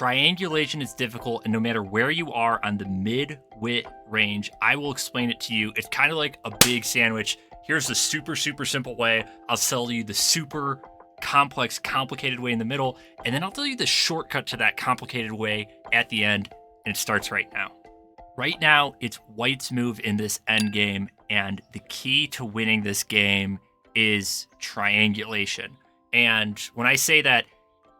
Triangulation is difficult, and no matter where you are on the mid-wit range, I will explain it to you. It's kind of like a big sandwich. Here's the super simple way. I'll tell you the super complex, complicated way in the middle, and then I'll tell you the shortcut to that complicated way at the end, and it starts right now. Right now, it's White's move in this endgame, and the key to winning this game is triangulation. And when I say that,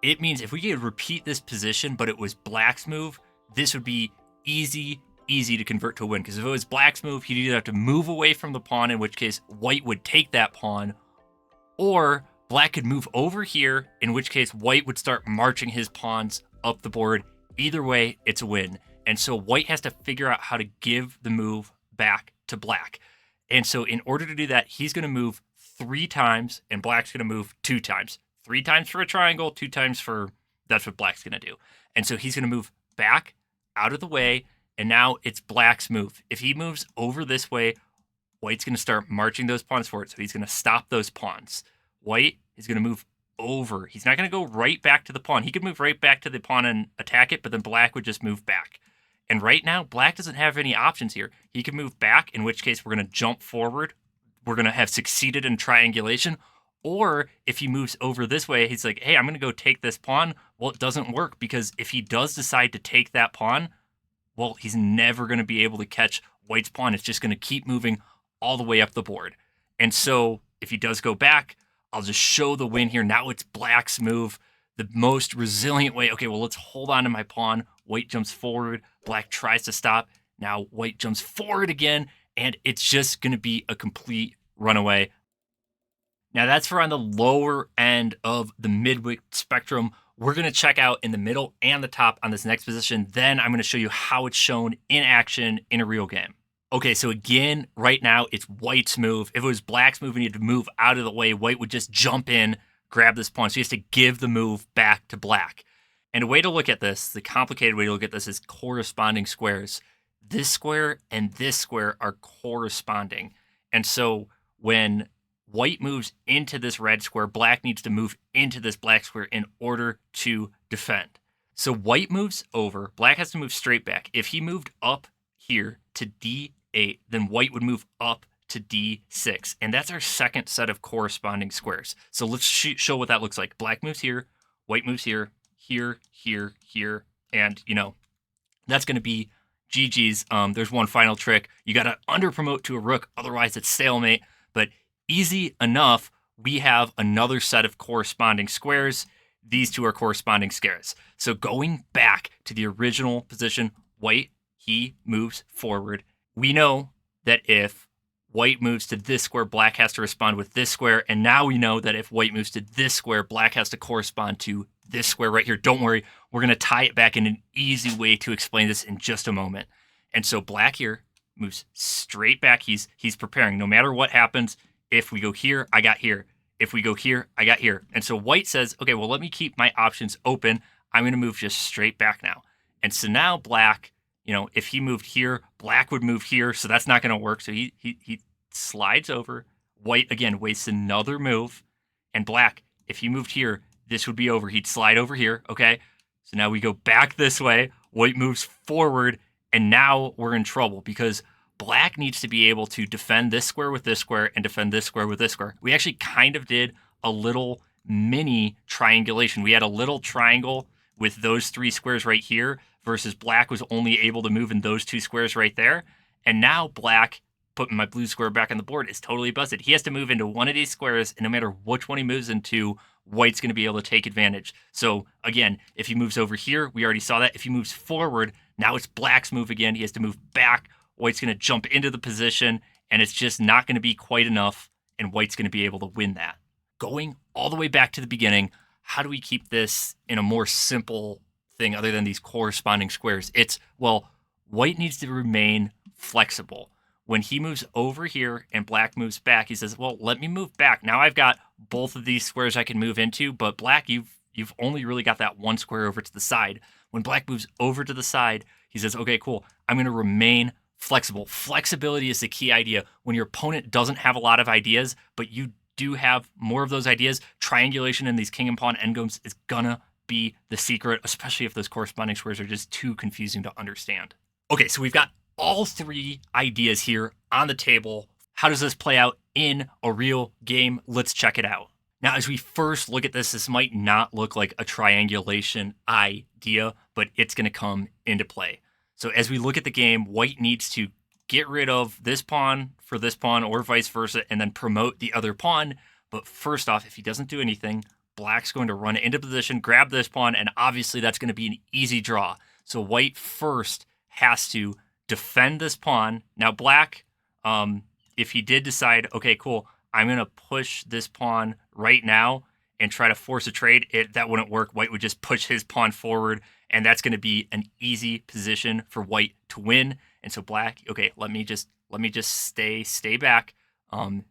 it means if we could repeat this position, but it was Black's move, this would be easy to convert to a win. Because if it was Black's move, he'd either have to move away from the pawn, in which case White would take that pawn, or Black could move over here, in which case White would start marching his pawns up the board. Either way, it's a win. And so White has to figure out how to give the move back to Black. And so in order to do that, he's going to move 3 times, and Black's going to move 2 times. 3 times for a triangle, 2 times for, that's what Black's going to do. And so he's going to move back out of the way, and now it's Black's move. If he moves over this way, White's going to start marching those pawns forward. So he's going to stop those pawns. White is going to move over. He's not going to go right back to the pawn. He could move right back to the pawn and attack it, but then Black would just move back. And right now, Black doesn't have any options here. He can move back, in which case we're going to jump forward. We're going to have succeeded in triangulation. Or if he moves over this way, he's like, hey, I'm going to go take this pawn. Well, it doesn't work, because if he does decide to take that pawn, well, he's never going to be able to catch White's pawn. It's just going to keep moving all the way up the board. And so if he does go back, I'll just show the win here. Now it's Black's move, the most resilient way. Okay, well, let's hold on to my pawn. White jumps forward. Black tries to stop. Now White jumps forward again, and it's just going to be a complete runaway. Now that's for on the lower end of the midwit spectrum. We're going to check out in the middle and the top on this next position. Then I'm going to show you how it's shown in action in a real game. Okay, so again, right now it's White's move. If it was Black's move and he had to move out of the way, White would just jump in, grab this pawn. So he has to give the move back to Black. And a way to look at this, the complicated way to look at this, is corresponding squares. This square and this square are corresponding. And so when White moves into this red square, Black needs to move into this black square in order to defend. So White moves over, Black has to move straight back. If he moved up here to D8, then White would move up to D6. And that's our second set of corresponding squares. So let's show what that looks like. Black moves here, White moves here, here, and, that's going to be GG's. There's one final trick. You got to under-promote to a rook, otherwise it's stalemate. But easy enough, we have another set of corresponding squares. These two are corresponding squares. So going back to the original position, White, he moves forward. We know that if White moves to this square, Black has to respond with this square. And now we know that if White moves to this square, Black has to correspond to this square right here. Don't worry, we're going to tie it back in an easy way to explain this in just a moment. And so Black here moves straight back. He's preparing. No matter what happens, if we go here, I got here. If we go here, I got here. And so White says, okay, well, let me keep my options open. I'm going to move just straight back now. And so now Black, if he moved here, Black would move here. So that's not going to work. So he slides over. White, again, wastes another move. And Black, if he moved here, this would be over. He'd slide over here, okay? So now we go back this way. White moves forward. And now we're in trouble because Black needs to be able to defend this square with this square and defend this square with this square. We actually kind of did a little mini triangulation. We had a little triangle with those 3 squares right here versus Black was only able to move in those 2 squares right there. And now Black, putting my blue square back on the board, is totally busted. He has to move into one of these squares, and no matter which one he moves into, White's going to be able to take advantage. So again, if he moves over here, we already saw that. If he moves forward, now it's Black's move again. He has to move back. White's going to jump into the position, and it's just not going to be quite enough, and White's going to be able to win that. Going all the way back to the beginning, how do we keep this in a more simple thing other than these corresponding squares? It's, well, White needs to remain flexible. When he moves over here and Black moves back, he says, well, let me move back. Now I've got both of these squares I can move into, but Black, you've only really got that one square over to the side. When Black moves over to the side, he says, okay, cool, I'm going to remain flexible. Flexibility is the key idea. When your opponent doesn't have a lot of ideas, but you do have more of those ideas, triangulation in these king and pawn endgames is gonna be the secret, especially if those corresponding squares are just too confusing to understand. Okay, so we've got all three ideas here on the table. How does this play out in a real game? Let's check it out. Now, as we first look at this might not look like a triangulation idea, but it's going to come into play. So as we look at the game, white needs to get rid of this pawn for this pawn or vice versa, and then promote the other pawn. But first off, if he doesn't do anything, black's going to run into position, grab this pawn, and obviously that's going to be an easy draw. So white first has to defend this pawn. Now black, if he did decide, okay, cool, I'm going to push this pawn right now and try to force a trade, that wouldn't work. White would just push his pawn forward, and that's going to be an easy position for white to win. And so black, okay, let me just stay back. Don't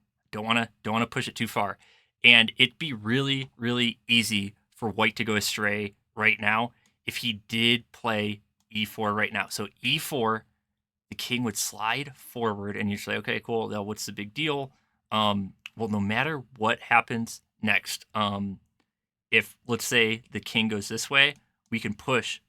want to push it too far. And it'd be really, really easy for white to go astray right now if he did play e4 right now. So e4, the king would slide forward, and you say, okay, cool, now what's the big deal? Well, no matter what happens next, if, let's say, the king goes this way, we can push,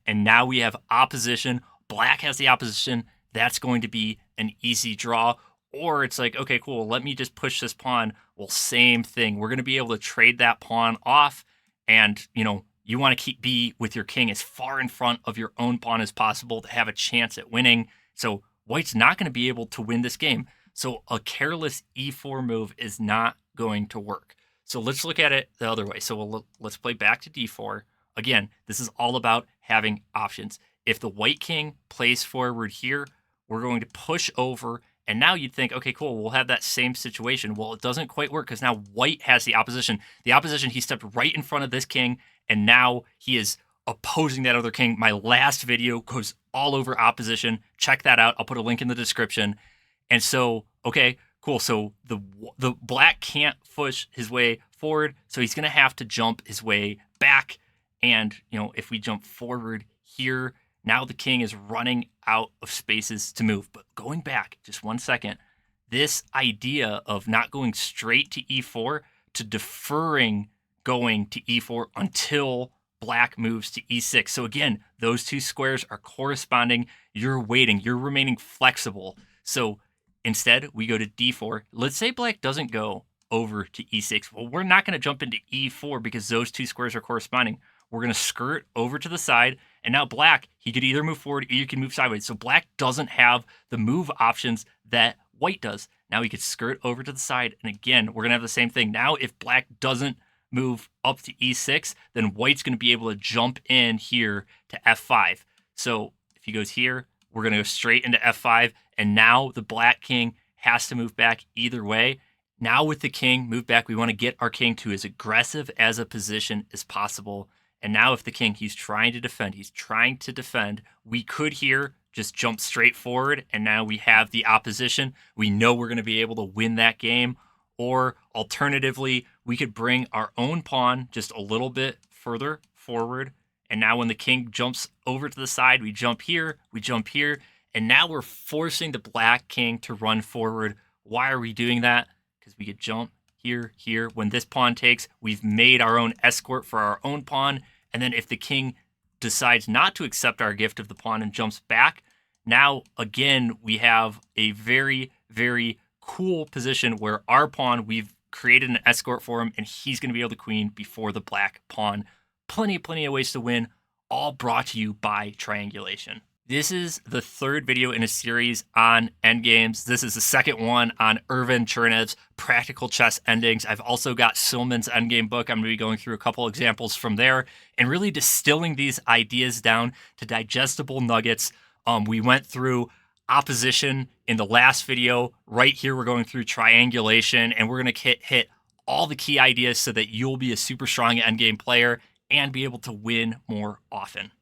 and now we have opposition. Black has the opposition. That's going to be an easy draw. Or it's like, okay, cool, let me just push this pawn. Well, same thing. We're going to be able to trade that pawn off, and, you want to be with your king as far in front of your own pawn as possible to have a chance at winning. So white's not going to be able to win this game. So a careless e4 move is not going to work. So let's look at it the other way. So let's play back to d4. Again, this is all about having options. If the white king plays forward here, we're going to push over, and now you'd think, okay, cool, we'll have that same situation. Well, it doesn't quite work because now white has the opposition. The opposition, he stepped right in front of this king, and now he is opposing that other king. My last video goes all over opposition. Check that out. I'll put a link in the description. And so, okay, cool. So the black can't push his way forward, so he's going to have to jump his way back. And, if we jump forward here, now the king is running out of spaces to move. But going back just 1 second, this idea of not going straight to e4 to deferring going to e4 until black moves to e6. So again, those two squares are corresponding. You're waiting. You're remaining flexible. So instead, we go to d4. Let's say black doesn't go over to e6. Well, we're not going to jump into e4 because those two squares are corresponding. We're going to skirt over to the side, and now black, he could either move forward or you can move sideways. So black doesn't have the move options that white does. Now he could skirt over to the side, and again, we're going to have the same thing. Now if black doesn't move up to e6, then white's going to be able to jump in here to f5. So if he goes here, we're going to go straight into f5, and now the black king has to move back either way. Now with the king moved back, we want to get our king to as aggressive as a position as possible. And now if the king, he's trying to defend, we could here just jump straight forward, and now we have the opposition. We know we're going to be able to win that game. Or alternatively, we could bring our own pawn just a little bit further forward. And now when the king jumps over to the side, we jump here, and now we're forcing the black king to run forward. Why are we doing that? Because we could jump here. When this pawn takes, we've made our own escort for our own pawn. And then if the king decides not to accept our gift of the pawn and jumps back, now again, we have a very, very cool position where our pawn, we've created an escort for him, and he's going to be able to queen before the black pawn. Plenty of ways to win, all brought to you by Triangulation. This is the third video in a series on endgames. This is the second one on Ervin Chernev's Practical Chess Endings. I've also got Silman's endgame book. I'm going to be going through a couple examples from there and really distilling these ideas down to digestible nuggets. We went through opposition in the last video. Right here, we're going through triangulation, and we're going to hit all the key ideas so that you'll be a super strong endgame player and be able to win more often.